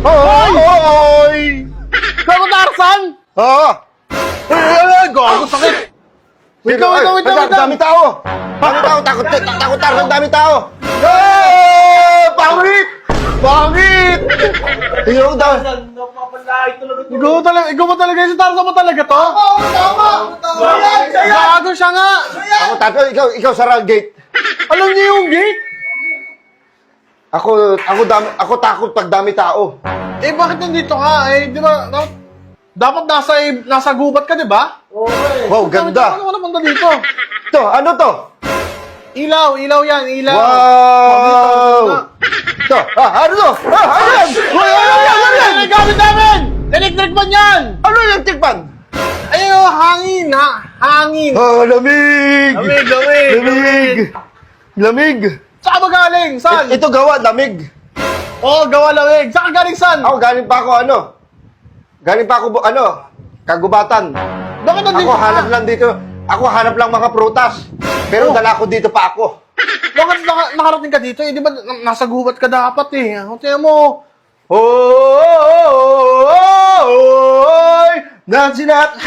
Hoy! Gago Tarzan! Oo! Ay, gago sakit! Wait lang, wait lang, wait lang, wait lang! Dami tao! Dami tao! Takot Tarzan! Dami tao! Pangit! Pangit! Ikaw daw! Ikaw ba talaga si Tarzan mo talaga to? Tama! Gago siya nga! Ikaw sara ang gate. Alam niyo yung gate? Ako takot pag dami tao. Eh, bakit nandito ka? Eh, di ba, dapat nasa gubat ka, di ba? Wow, ganda. Ano napunta dito? To, ano to? Ilaw yan, ilaw. Wow! To, ano to? Ano yan? Ano yan? Ang gamit namin! Electric fan yan! Ano yung tikpan? Ayun, hangin, ha? Hangin. Lamig! Lamig. Lamig! Saan ba galing? Saan? Ito gawa, lamig. Oo, gawa lamig. Saan ka galing, saan? Ako, galing pa ako, kagubatan. Bakit nandito Ako hanap lang dito. Ako hanap lang mga prutas. Pero Oh. dala ko dito pa ako. Bakit nakarating ka dito? Eh, di ba nasa gubat ka dapat eh. Tingnan mo. Hoy! Nansinat!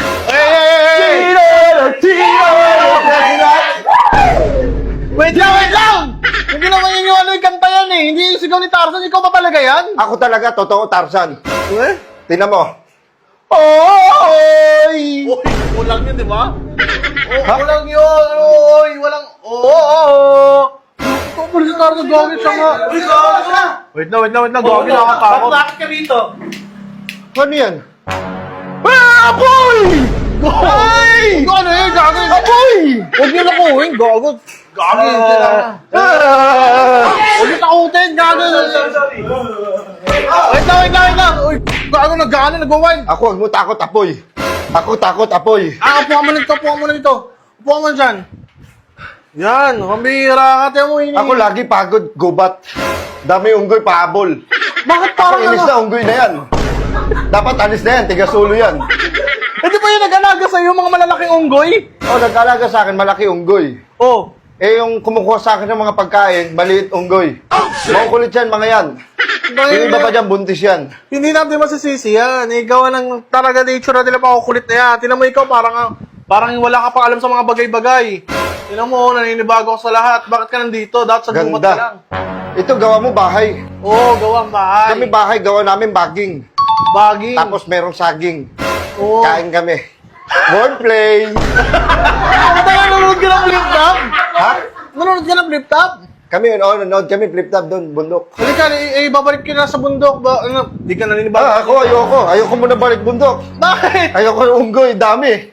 Wait lang! Hindi naman yun yung kanta yan eh. Hindi yung sigaw ni Tarzan. Ikaw ba talaga yan? Ako talaga, totoo Tarzan. Eh? Tingnan mo. Hoy! Uy, walang yun, di ba? Ha? Walang yun. Uy, walang... Ito pala si Tarzan. Gawin siya nga. Wait na. Gawin nakakatakot. Bakit ka dito? Ano yan? Apoy! Hoy! Ano eh? Gagawin. Apoy! Huwag niyo nakuhin. Gagawin. Gagawin sila. Huwag niyo takutin. Gagawin. Sorry. Wait lang. Uy, gagawin nag-ano, nag-wind. Ako, huwag mo takot, apoy. Ako takot, apoy. Upuan mo na dito. Upuan mo dyan. Yan, kambira ka. Tiyan mo ini. Ako lagi pagod, gubat. Dami unggoy, pahabol. Bakit Ako parang inis na, unggoy na yan. Dapat alis na yan, tiga-sulo yan. Hindi ba yung nag-alaga sa'yo yung mga malalaking unggoy? Oh, nag-alaga sa akin, malaki unggoy. Oh. Eh, yung kumukuha sa akin ng mga pagkain, maliit unggoy. Makukulit yan, mga yan. Yung iba pa dyan, buntis yan. Hindi natin masisisi yan. Gawa ng talaga nature na nila pakukulit na yan. Tinan mo ikaw, parang wala ka pa alam sa mga bagay-bagay. Tinan mo, naninibago ka sa lahat. Bakit ka nandito? Dapat sa gumat ka lang. Ganda. Ito, gawa mo bahay. Oo, gawang bahay. Kami bahay, gawa namin baging. Baging. Tapos merong saging. Oo. Kain kami. Wordplay. Nanonood ka ng flip-top? Ha? Nanonood ka ng flip-top? Kami, nanonood kami, flip-top doon, bundok. Halika, babalik ka na sa bundok. Di ka naninibago. Ako, ayoko. Ayoko muna balik bundok. Bakit? Ayoko ng unggoy, dami.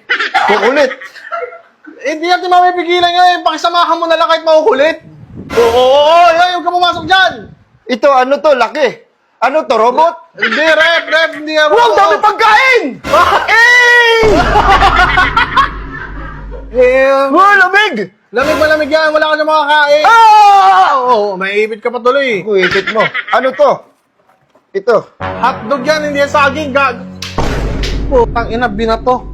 Kukulit. Hindi natin mapipigilan yun. Pakisamahan mo na lang kahit makukulit. Oo, huwag ka pumasok dyan. Ito, ano to, laki. Ano to, robot? Hindi, rep, hindi nga. Wow, dami pagkain! Wow, lamig! Lamig yan, wala ka na makakain. Oo, maiipit ka pa tuloy. Kuipit mo. Ano to? Ito. Hotdog yan, hindi yan saging. Putang ina, binato.